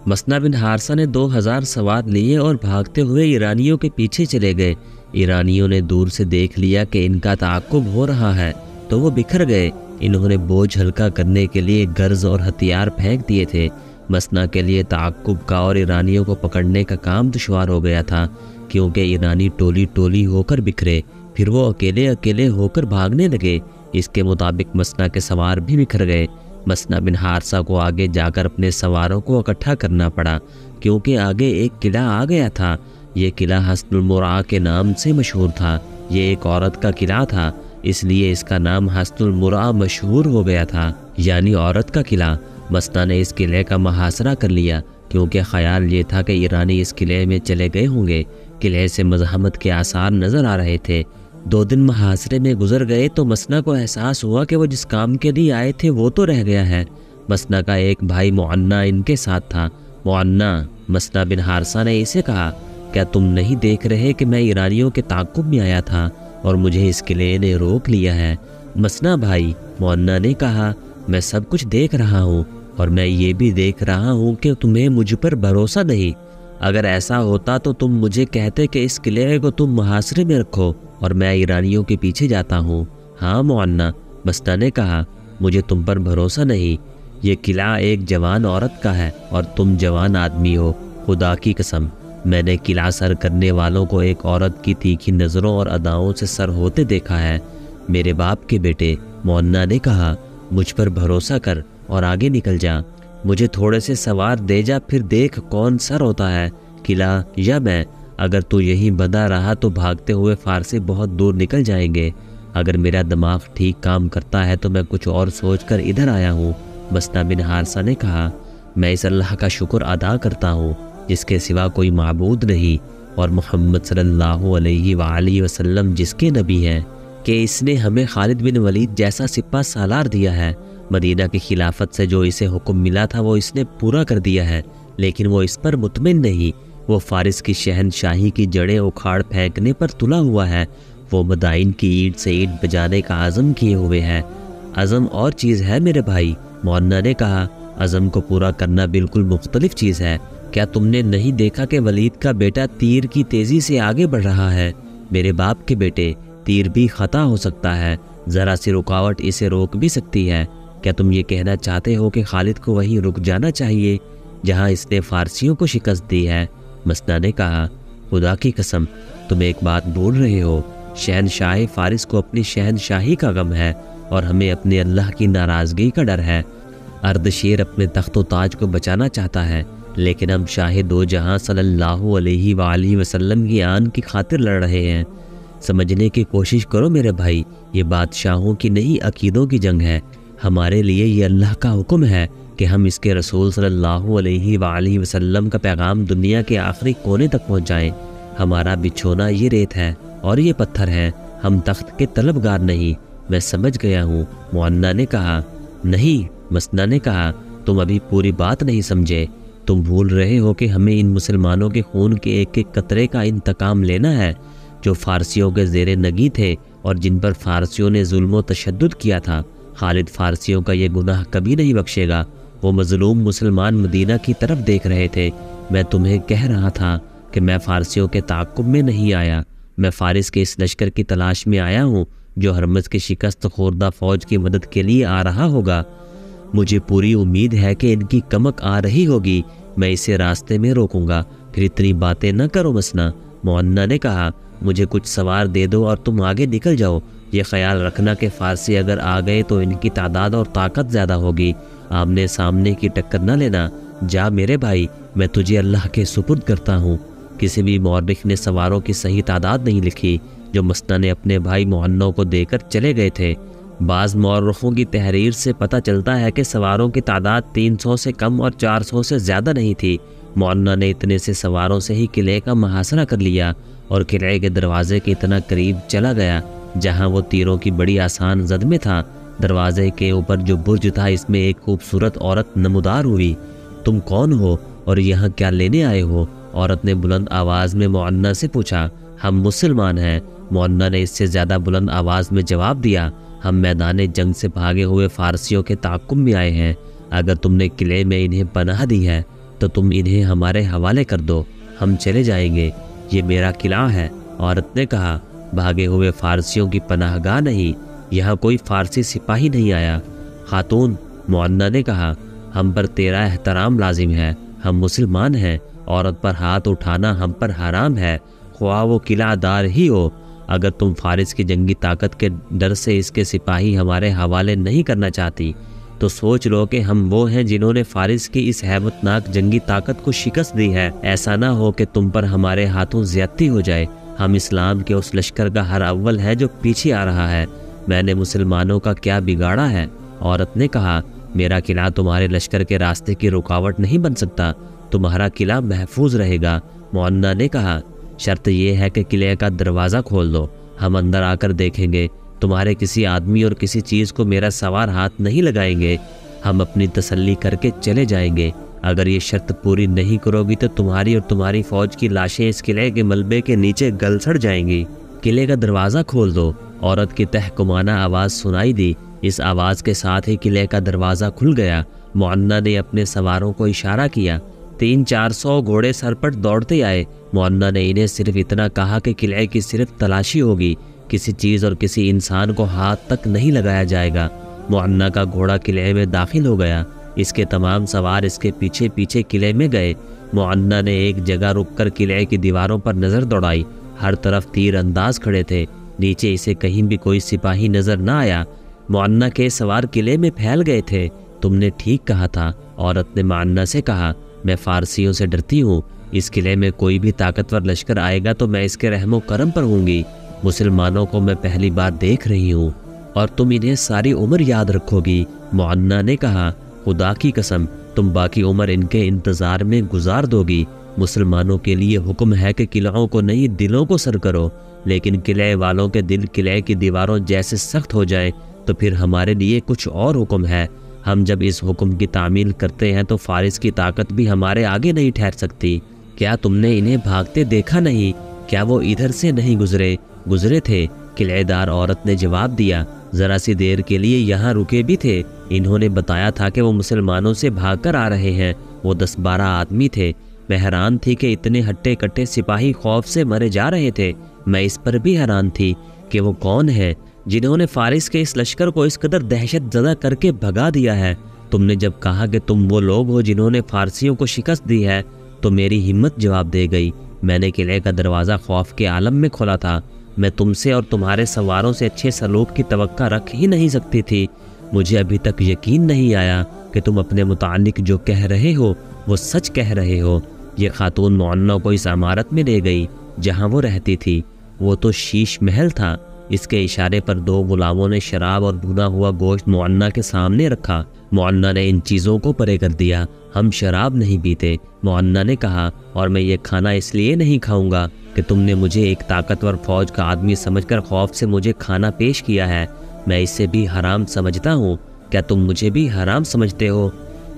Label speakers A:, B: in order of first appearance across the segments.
A: مسنا بن حارثہ نے 2000 سوار لیے اور بھاگتے ہوئے ایرانیوں کے پیچھے چلے گئے۔ ایرانیوں نے دور سے دیکھ لیا کہ ان کا تعاقب ہو رہا ہے تو وہ بکھر گئے۔ انہوں نے بوجھ ہلکا کرنے کے لیے گرز اور ہتھیار پھینک دیے تھے۔ مسنا کے لیے تعاقب کا اور ایرانیوں کو پکڑنے کا کام دشوار ہو گیا تھا، کیونکہ ایرانی ٹولی ٹولی ہو کر بکھرے، پھر وہ اکیلے اکیلے ہو کر بھاگنے لگے۔ اس کے مطابق مسنا کے سوار بھی بکھر گئے۔ مسنا بن حارثہ کو آگے جا کر اپنے سواروں کو اکٹھا کرنا پڑا، کیونکہ آگے ایک قلعہ آ گیا تھا۔ یہ قلعہ حصن المرعا کے نام سے مشہور تھا۔ یہ ایک عورت کا قلعہ تھا، اس لیے اس کا نام حصن المرعا مشہور ہو گیا تھا، یعنی عورت کا قلعہ۔ مسنا نے اس قلعے کا محاصرہ کر لیا، کیونکہ خیال یہ تھا کہ ایرانی اس قلعے میں چلے گئے ہوں گے۔ قلعے سے مزاحمت کے آثار نظر آ رہے تھے۔ 2 دن محاصرے میں گزر گئے تو مسنا کو احساس ہوا کہ وہ جس کام کے لیے آئے تھے وہ تو رہ گیا ہے۔ مسنا کا ایک بھائی معنا ان کے ساتھ تھا۔ معنا، مسنا بن حارثہ نے اسے کہا، کیا تم نہیں دیکھ رہے کہ میں ایرانیوں کے تعاقب میں آیا تھا اور مجھے اس قلعے نے روک لیا ہے؟ مسنا بھائی، معنا نے کہا، میں سب کچھ دیکھ رہا ہوں اور میں یہ بھی دیکھ رہا ہوں کہ تمہیں مجھ پر بھروسہ نہیں۔ اگر ایسا ہوتا تو تم مجھے کہتے کہ اس قلعے کو تم محاصرے میں رکھو اور میں ایرانیوں کے پیچھے جاتا ہوں۔ ہاں معنا، مسنا نے کہا، مجھے تم پر بھروسہ نہیں۔ یہ قلعہ ایک جوان عورت کا ہے اور تم جوان آدمی ہو۔ خدا کی قسم، میں نے قلعہ سر کرنے والوں کو ایک عورت کی تیکھی نظروں اور اداؤں سے سر ہوتے دیکھا ہے۔ میرے باپ کے بیٹے، معنا نے کہا، مجھ پر بھروسہ کر اور آگے نکل جا۔ مجھے تھوڑے سے سوار دے جا، پھر دیکھ کون سر ہوتا ہے، قلعہ یا میں۔ اگر تو یہیں بندھا رہا تو بھاگتے ہوئے فارسی بہت دور نکل جائیں گے۔ اگر میرا دماغ ٹھیک کام کرتا ہے تو میں کچھ اور سوچ کر ادھر آیا ہوں۔ مسنا بن حارثہ نے کہا، میں اس اللہ کا شکر ادا کرتا ہوں جس کے سوا کوئی معبود نہیں، اور محمد صلی اللہ علیہ وآلہ وسلم جس کے نبی ہیں، کہ اس نے ہمیں خالد بن ولید جیسا سپہ سالار دیا ہے۔ مدینہ کی خلافت سے جو اسے حکم ملا تھا وہ اس نے پورا کر دیا ہے، لیکن وہ اس پر مطمئن نہیں۔ وہ فارس کی شہنشاہی کی جڑیں اکھاڑ پھینکنے پر تلا ہوا ہے۔ وہ مدائن کی اینٹ سے اینٹ بجانے کا عزم کیے ہوئے ہے۔ عزم اور چیز ہے میرے بھائی، معنا نے کہا، عزم کو پورا کرنا بالکل مختلف چیز ہے۔ کیا تم نے نہیں دیکھا کہ ولید کا بیٹا تیر کی تیزی سے آگے بڑھ رہا ہے؟ میرے باپ کے بیٹے، تیر بھی خطا ہو سکتا ہے، ذرا سی رکاوٹ اسے روک بھی سکتی ہے۔ کیا تم یہ کہنا چاہتے ہو کہ خالد کو وہیں رک جانا چاہیے جہاں اس نے فارسیوں کو شکست دی ہے؟ مسنا نے کہا، خدا کی قسم، تم ایک بات بول رہے ہو۔ شہنشاہ فارس کو اپنی شہنشاہی کا غم ہے اور ہمیں اپنے اللہ کی ناراضگی کا ڈر ہے۔ اردشیر اپنے تخت و تاج کو بچانا چاہتا ہے، لیکن ہم شاہ دو جہاں صلی اللہ علیہ وآلہ وسلم کی آن کی خاطر لڑ رہے ہیں۔ سمجھنے کی کوشش کرو میرے بھائی، یہ بادشاہوں کی نہیں عقیدوں کی جنگ ہے۔ ہمارے لیے یہ اللہ کا حکم ہے کہ ہم اس کے رسول صلی اللہ علیہ وآلہ وسلم کا پیغام دنیا کے آخری کونے تک پہنچائیں۔ ہمارا بچھونا یہ ریت ہے اور یہ پتھر ہے، ہم تخت کے طلبگار نہیں۔ میں سمجھ گیا ہوں، معنا نے کہا۔ نہیں، مسنا نے کہا، تم ابھی پوری بات نہیں سمجھے۔ تم بھول رہے ہو کہ ہمیں ان مسلمانوں کے خون کے ایک ایک قطرے کا انتقام لینا ہے، جو فارسیوں کے زیر نگی تھے اور جن پر فارسیوں نے ظلم و تشدد کیا تھا۔ خالد فارسیوں کا یہ گناہ کبھی نہیں بخشے گا۔ وہ مظلوم مسلمان مدینہ کی طرف دیکھ رہے تھے۔ میں تمہیں کہہ رہا تھا کہ میں فارسیوں کے تعاقب میں نہیں آیا، میں فارس کے اس لشکر کی تلاش میں آیا ہوں جو ہرمز کی شکست خوردہ فوج کی مدد کے لیے آ رہا ہوگا۔ مجھے پوری امید ہے کہ ان کی کمک آ رہی ہوگی، میں اسے راستے میں روکوں گا۔ پھر اتنی باتیں نہ کرو مسنا، معنا نے کہا، مجھے کچھ سوار دے دو اور تم آگے نکل جاؤ۔ یہ خیال رکھنا کہ فارسی اگر آ گئے تو ان کی تعداد اور طاقت زیادہ ہوگی، آمنے سامنے کی ٹکر نہ لینا۔ جا میرے بھائی، میں تجھے اللہ کے سپرد کرتا ہوں۔ کسی بھی مورخ نے سواروں کی صحیح تعداد نہیں لکھی جو مسنا نے اپنے بھائی معنا کو دے کر چلے گئے تھے۔ بعض مورخوں کی تحریر سے پتہ چلتا ہے کہ سواروں کی تعداد 300 سے کم اور 400 سے زیادہ نہیں تھی۔ معنا نے اتنے سے سواروں سے ہی قلعے کا محاصرہ کر لیا اور قلعے کے دروازے کے اتنا قریب چلا گیا جہاں وہ تیروں کی بڑی آسان زد میں تھا۔ دروازے کے اوپر جو برج تھا اس میں ایک خوبصورت عورت نمودار ہوئی۔ تم کون ہو اور یہاں کیا لینے آئے ہو؟ عورت نے بلند آواز میں معنا سے پوچھا۔ ہم مسلمان ہیں، معنا نے اس سے زیادہ بلند آواز میں جواب دیا۔ ہم میدان جنگ سے بھاگے ہوئے فارسیوں کے تعاقب میں آئے ہیں۔ اگر تم نے قلعے میں انہیں پناہ دی ہے تو تم انہیں ہمارے حوالے کر دو، ہم چلے جائیں گے، یہ میرا قلعہ ہے۔ عورت نے کہا، بھاگے ہوئے فارسیوں کی پناہ گاہ نہیں، یہاں کوئی فارسی سپاہی نہیں آیا۔ خاتون، معنا نے کہا، ہم پر تیرا احترام لازم ہے، ہم مسلمان ہیں، عورت پر ہاتھ اٹھانا ہم پر حرام ہے، خواہ وہ قلعہ دار ہی ہو۔ اگر تم فارس کی جنگی طاقت کے ڈر سے اس کے سپاہی ہمارے حوالے نہیں کرنا چاہتی تو سوچ لو کہ ہم وہ ہیں جنہوں نے فارس کی اس ہیبت ناک جنگی طاقت کو شکست دی ہے۔ ایسا نہ ہو کہ تم پر ہمارے ہاتھوں زیادتی ہو جائے۔ ہم اسلام کے اس لشکر کا ہر اول ہے جو پیچھے آ رہا ہے، میں نے مسلمانوں کا کیا بگاڑا ہے؟ عورت نے کہا، میرا قلعہ تمہارے لشکر کے راستے کی رکاوٹ نہیں بن سکتا، تمہارا قلعہ محفوظ رہے گا۔ معنا نے کہا، شرط یہ ہے کہ قلعے کا دروازہ کھول دو، ہم اندر آ کر دیکھیں گے، تمہارے کسی آدمی اور کسی چیز کو میرا سوار ہاتھ نہیں لگائیں گے، ہم اپنی تسلی کر کے چلے جائیں گے۔ اگر یہ شرط پوری نہیں کرو گی تو تمہاری اور تمہاری فوج کی لاشیں اس قلعے کے ملبے کے نیچے گل سڑ جائیں گی۔ قلعے کا دروازہ کھول دو۔ عورت کی تحکمانہ آواز سنائی دی۔ اس آواز کے ساتھ ہی قلعے کا دروازہ کھل گیا۔ معنا نے اپنے سواروں کو اشارہ کیا۔ 300-400 گھوڑے سر پر دوڑتے آئے۔ معنا نے انہیں صرف اتنا کہا کہ قلعے کی صرف تلاشی ہوگی، کسی چیز اور کسی انسان کو ہاتھ تک نہیں لگایا جائے گا۔ معنا کا گھوڑا قلعے میں داخل ہو گیا، اس کے تمام سوار اس کے پیچھے پیچھے قلعے میں گئے۔ معنا نے ایک جگہ رک کر قلعے کی دیواروں پر نظر دوڑائی، ہر طرف تیر انداز کھڑے تھے، نیچے اسے کہیں بھی کوئی سپاہی نظر نہ آیا۔ معنا کے سوار قلعے میں پھیل گئے تھے۔ تم نے ٹھیک کہا تھا، عورت نے معنا سے کہا، میں فارسیوں سے ڈرتی ہوں، اس قلعے میں کوئی بھی طاقتور لشکر آئے گا تو میں اس کے رحم و کرم پر ہوں گی۔ مسلمانوں کو میں پہلی بار دیکھ رہی ہوں اور تم انہیں ساری عمر یاد رکھو گی۔ معنا نے کہا، خدا کی قسم تم باقی عمر ان کے انتظار میں گزار دو گی۔ مسلمانوں کے لیے حکم ہے کہ قلعوں کو نہیں دلوں کو سر کرو، لیکن قلعے والوں کے دل قلعے کی دیواروں جیسے سخت ہو جائیں تو پھر ہمارے لیے کچھ اور حکم ہے۔ ہم جب اس حکم کی تعمیل کرتے ہیں تو فارس کی طاقت بھی ہمارے آگے نہیں ٹھہر سکتی۔ کیا تم نے انہیں بھاگتے دیکھا نہیں؟ کیا وہ ادھر سے نہیں گزرے تھے؟ قلعے دار عورت نے جواب دیا، ذرا سی دیر کے لیے یہاں رکے بھی تھے، انہوں نے بتایا تھا کہ وہ مسلمانوں سے بھاگ کر آ رہے ہیں، وہ 10-12 آدمی تھے۔ میں حیران تھی کہ اتنے ہٹے کٹے سپاہی خوف سے مرے جا رہے تھے۔ میں اس پر بھی حیران تھی کہ وہ کون ہے جنہوں نے فارس کے اس لشکر کو اس قدر دہشت زدہ کر کے بھگا دیا ہے۔ تم نے جب کہا کہ تم وہ لوگ ہو جنہوں نے فارسیوں کو شکست دی ہے تو میری ہمت جواب دے گئی۔ میں نے قلعے کا دروازہ خوف کے عالم میں کھولا تھا، میں تم سے اور تمہارے سواروں سے اچھے سلوک کی توقع رکھ ہی نہیں سکتی تھی۔ مجھے ابھی تک یقین نہیں آیا کہ تم اپنے متعلق جو کہہ رہے ہو وہ سچ کہہ رہے ہو۔ یہ خاتون معنا کو اس عمارت میں لے گئی جہاں وہ رہتی تھی، وہ تو شیش محل تھا۔ اس کے اشارے پر 2 غلاموں نے شراب اور بھنا ہوا گوشت معنا کے سامنے رکھا۔ معنا نے ان چیزوں کو پرے کر دیا، ہم شراب نہیں پیتے۔ معنا نے کہا، اور میں یہ کھانا اس لیے نہیں کھاؤں گا کہ تم نے مجھے ایک طاقتور فوج کا آدمی سمجھ کر خوف سے مجھے کھانا پیش کیا ہے، میں اسے بھی حرام سمجھتا ہوں، کیا تم مجھے بھی حرام سمجھتے ہو؟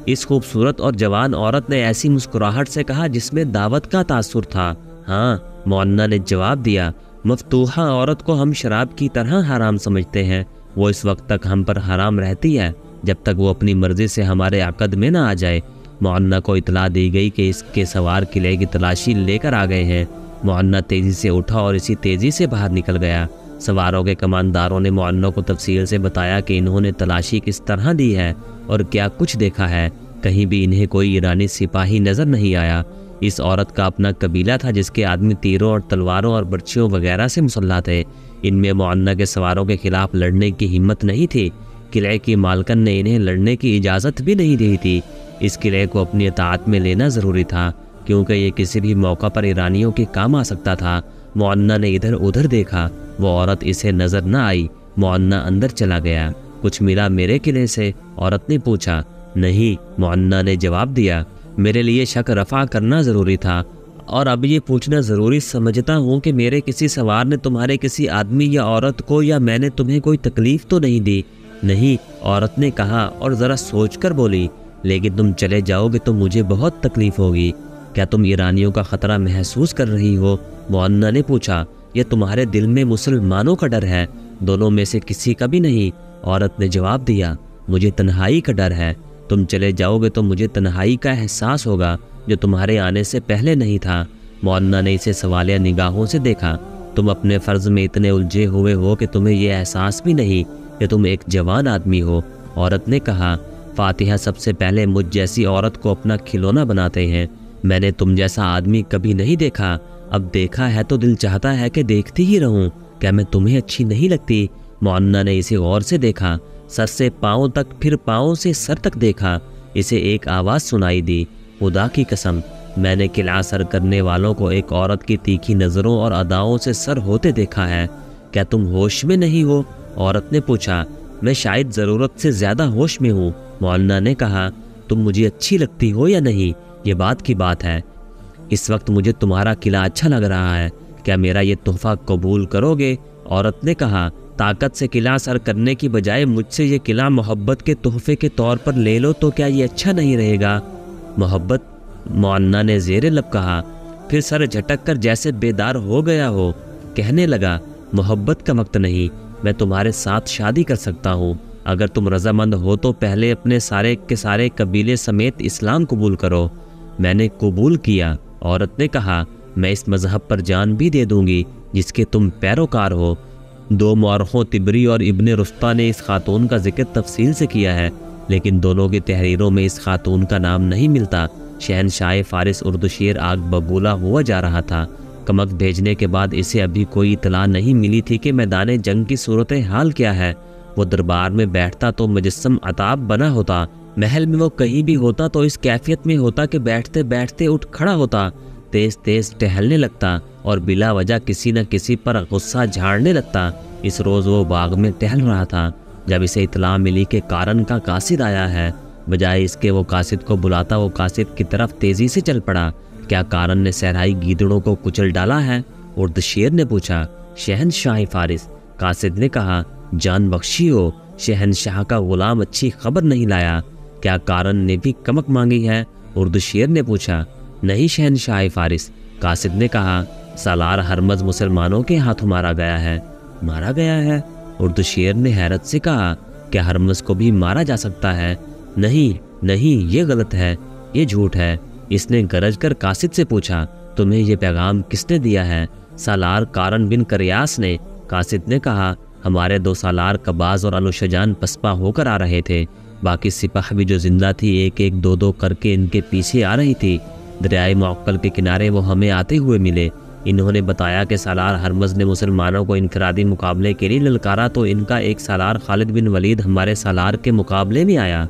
A: اس خوبصورت اور جوان عورت نے ایسی مسکراہٹ سے کہا جس میں دعوت کا تاثر تھا۔ ہاں، معنا نے جواب دیا، مفتوحہ عورت کو ہم شراب کی طرح حرام سمجھتے ہیں، وہ اس وقت تک ہم پر حرام رہتی ہے جب تک وہ اپنی مرضی سے ہمارے عقد میں نہ آ جائے۔ معنا کو اطلاع دی گئی کہ اس کے سوار قلعے کی تلاشی لے کر آ گئے ہیں۔ معنا تیزی سے اٹھا اور اسی تیزی سے باہر نکل گیا۔ سواروں کے کمانداروں نے معنا کو تفصیل سے بتایا کہ انہوں نے تلاشی کس طرح دی ہے اور کیا کچھ دیکھا ہے۔ کہیں بھی انہیں کوئی ایرانی سپاہی نظر نہیں آیا۔ اس عورت کا اپنا قبیلہ تھا جس کے آدمی تیروں اور تلواروں اور برچھیوں وغیرہ سے مسلح تھے۔ ان میں معنا کے سواروں کے خلاف لڑنے کی ہمت نہیں تھی۔ قلعے کی مالکن نے انہیں لڑنے کی اجازت بھی نہیں دی تھی۔ اس قلعے کو اپنی اطاعت میں لینا ضروری تھا کیونکہ یہ کسی بھی موقع پر ایرانیوں کے کام آ سکتا تھا۔ معنا نے ادھر ادھر دیکھا، وہ عورت اسے نظر نہ آئی۔ معنا اندر چلا گیا۔ کچھ ملا میرے قلعے سے؟ عورت نے پوچھا۔ نہیں، معنا نے جواب دیا، میرے لیے شک رفع کرنا ضروری تھا اور اب یہ پوچھنا ضروری سمجھتا ہوں کہ میرے کسی سوار نے تمہارے کسی آدمی یا عورت کو یا میں نے تمہیں کوئی تکلیف تو نہیں دی؟ نہیں، عورت نے کہا اور ذرا سوچ کر بولی، لیکن تم چلے جاؤ گے تو مجھے بہت تکلیف ہوگی۔ کیا تم ایرانیوں کا خطرہ محسوس کر رہی ہو؟ معنا نے پوچھا۔ یہ تمہارے دل میں مسلمانوں کا ڈر ہے؟ دونوں میں سے کسی کا بھی نہیں، عورت نے جواب دیا، مجھے تنہائی کا ڈر ہے۔ تم چلے جاؤ گے تو مجھے تنہائی کا احساس ہوگا جو تمہارے آنے سے پہلے نہیں تھا۔ مولانا نے اسے سوالیہ نگاہوں سے دیکھا۔ تم اپنے فرض میں اتنے الجھے ہوئے ہو کہ تمہیں یہ احساس بھی نہیں کہ تم ایک جوان آدمی ہو۔ عورت نے کہا، فاتحہ سب سے پہلے مجھ جیسی عورت کو اپنا کھلونا بناتے ہیں۔ میں نے تم جیسا آدمی کبھی نہیں دیکھا، اب دیکھا ہے تو دل چاہتا ہے کہ دیکھتی ہی رہوں۔ کیا میں تمہیں اچھی نہیں لگتی؟ مولانا نے اسے غور سے دیکھا، سر سے پاؤں تک، پھر پاؤں سے سر تک دیکھا۔ اسے ایک آواز سنائی دی، خدا کی قسم، میں نے قلعہ سر کرنے والوں کو ایک عورت کی تیکھی نظروں اور اداؤں سے سر ہوتے دیکھا ہے۔ کیا تم ہوش میں نہیں ہو؟ عورت نے پوچھا۔ میں شاید ضرورت سے زیادہ ہوش میں ہوں، مولانا نے کہا۔ تم مجھے اچھی لگتی ہو یا نہیں، یہ بات کی بات ہے۔ اس وقت مجھے تمہارا قلعہ اچھا لگ رہا ہے، کیا میرا یہ تحفہ قبول کرو گے؟ عورت نے کہا، طاقت سے قلعہ سر کرنے کی بجائے مجھ سے یہ قلعہ محبت کے تحفے کے طور پر لے لو تو کیا یہ اچھا نہیں رہے گا؟ محبت؟ مولانا نے زیر لب کہا، پھر سر جھٹک کر جیسے بیدار ہو گیا ہو کہنے لگا، محبت کا وقت نہیں، میں تمہارے ساتھ شادی کر سکتا ہوں۔ اگر تم رضامند ہو تو پہلے اپنے سارے کے سارے قبیلے سمیت اسلام قبول کرو۔ میں نے قبول کیا۔ عورت نے کہا، میں اس مذہب پر جان بھی دے دوں گی جس کے تم پیروکار ہو۔ دو مورخوں طبری اور ابن رستہ نے اس خاتون کا ذکر تفصیل سے کیا ہے، لیکن دونوں کی تحریروں میں اس خاتون کا نام نہیں ملتا۔ شہنشاہ فارس اردشیر آگ ببولہ ہوا جا رہا تھا۔ کمک بھیجنے کے بعد اسے ابھی کوئی اطلاع نہیں ملی تھی کہ میدان جنگ کی صورتحال کیا ہے۔ وہ دربار میں بیٹھتا تو مجسم عتاب بنا ہوتا، محل میں وہ کہیں بھی ہوتا تو اس کیفیت میں ہوتا کہ بیٹھتے بیٹھتے اٹھ کھڑا ہوتا، تیز تیز ٹہلنے لگتا اور بلا وجہ کسی نہ کسی پر غصہ جھاڑنے لگتا۔ اس روز وہ باغ میں ٹہل رہا تھا جب اسے اطلاع ملی کہ کارن کا قاصد آیا ہے۔ بجائے اس کے وہ قاصد کو بلاتا، وہ قاصد کی طرف تیزی سے چل پڑا۔ کیا کارن نے صحرائی گیدڑوں کو کچل ڈالا ہے؟ اردشیر نے پوچھا۔ شہنشاہ فارس، قاصد نے کہا، جان بخشی ہو، شہنشاہ کا غلام اچھی خبر نہیں لایا۔ کیا کارن نے بھی کمک مانگی ہے؟ اردشیر نے پوچھا۔ نہیں شہنشاہ فارس، قاصد نے کہا، سالار ہرمز مسلمانوں کے ہاتھوں مارا گیا ہے۔ مارا گیا ہے؟ اردشیر نے حیرت سے کہا، کیا ہرمز کو بھی مارا جا سکتا ہے؟ نہیں نہیں، یہ غلط ہے، یہ جھوٹ ہے۔ اس نے گرج کر قاصد سے پوچھا، تمہیں یہ پیغام کس نے دیا ہے؟ سالار کارن بن کریاس نے۔ قاصد نے کہا، ہمارے دو سالار قباز اور انوشجان پسپا ہو کر آ رہے تھے، باقی سپاہ بھی جو زندہ تھی ایک ایک دو دو کر کے ان کے پیچھے آ رہی تھی۔ دریائے معقل کے کنارے وہ ہمیں آتے ہوئے ملے۔ انہوں نے بتایا کہ سالار ہرمز نے مسلمانوں کو انفرادی مقابلے کے لیے للکارا تو ان کا ایک سالار خالد بن ولید ہمارے سالار کے مقابلے میں آیا۔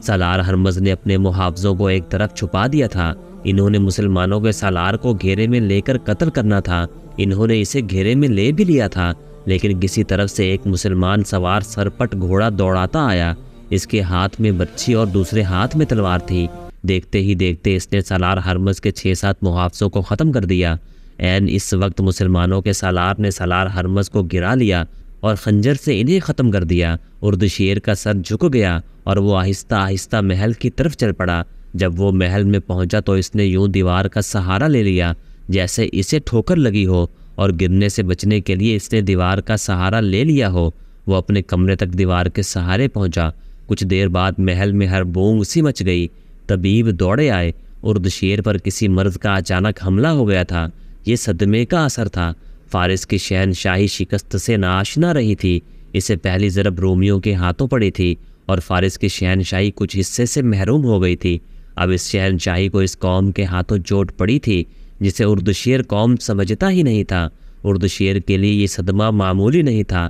A: سالار ہرمز نے اپنے محافظوں کو ایک طرف چھپا دیا تھا۔ انہوں نے مسلمانوں کے سالار کو گھیرے میں لے کر قتل کرنا تھا۔ انہوں نے اسے گھیرے میں لے بھی لیا تھا، لیکن کسی طرف سے ایک مسلمان سوار سرپٹ گھوڑا دوڑاتا آیا۔ اس کے ہاتھ میں برچھی اور دوسرے ہاتھ میں تلوار تھی۔ دیکھتے ہی دیکھتے اس نے سالار ہرمز کے 6-7 محافظوں کو ختم کر دیا۔ عین اس وقت مسلمانوں کے سالار نے سالار ہرمز کو گرا لیا اور خنجر سے انہیں ختم کر دیا۔ اردشیر کا سر جھک گیا اور وہ آہستہ آہستہ محل کی طرف چل پڑا۔ جب وہ محل میں پہنچا تو اس نے یوں دیوار کا سہارا لے لیا جیسے اسے ٹھوکر لگی ہو، اور گرنے سے بچنے کے لیے اس نے دیوار کا سہارا لے لیا ہو۔ وہ اپنے کمرے تک دیوار کے سہارے پہنچا۔ کچھ دیر بعد محل میں ہر بونگ سی مچ گئی۔ طبیب دوڑے آئے۔ اردشیر پر کسی مرض کا اچانک حملہ ہو گیا تھا۔ یہ صدمے کا اثر تھا۔ فارس کی شہنشاہی شکست سے ناآشنا رہی تھی۔ اسے پہلی ضرب رومیوں کے ہاتھوں پڑی تھی اور فارس کی شہنشاہی کچھ حصے سے محروم ہو گئی تھی۔ اب اس شہنشاہی کو اس قوم کے ہاتھوں چوٹ پڑی تھی جسے اردشیر قوم سمجھتا ہی نہیں تھا۔ اردشیر کے لیے یہ صدمہ معمولی نہیں تھا۔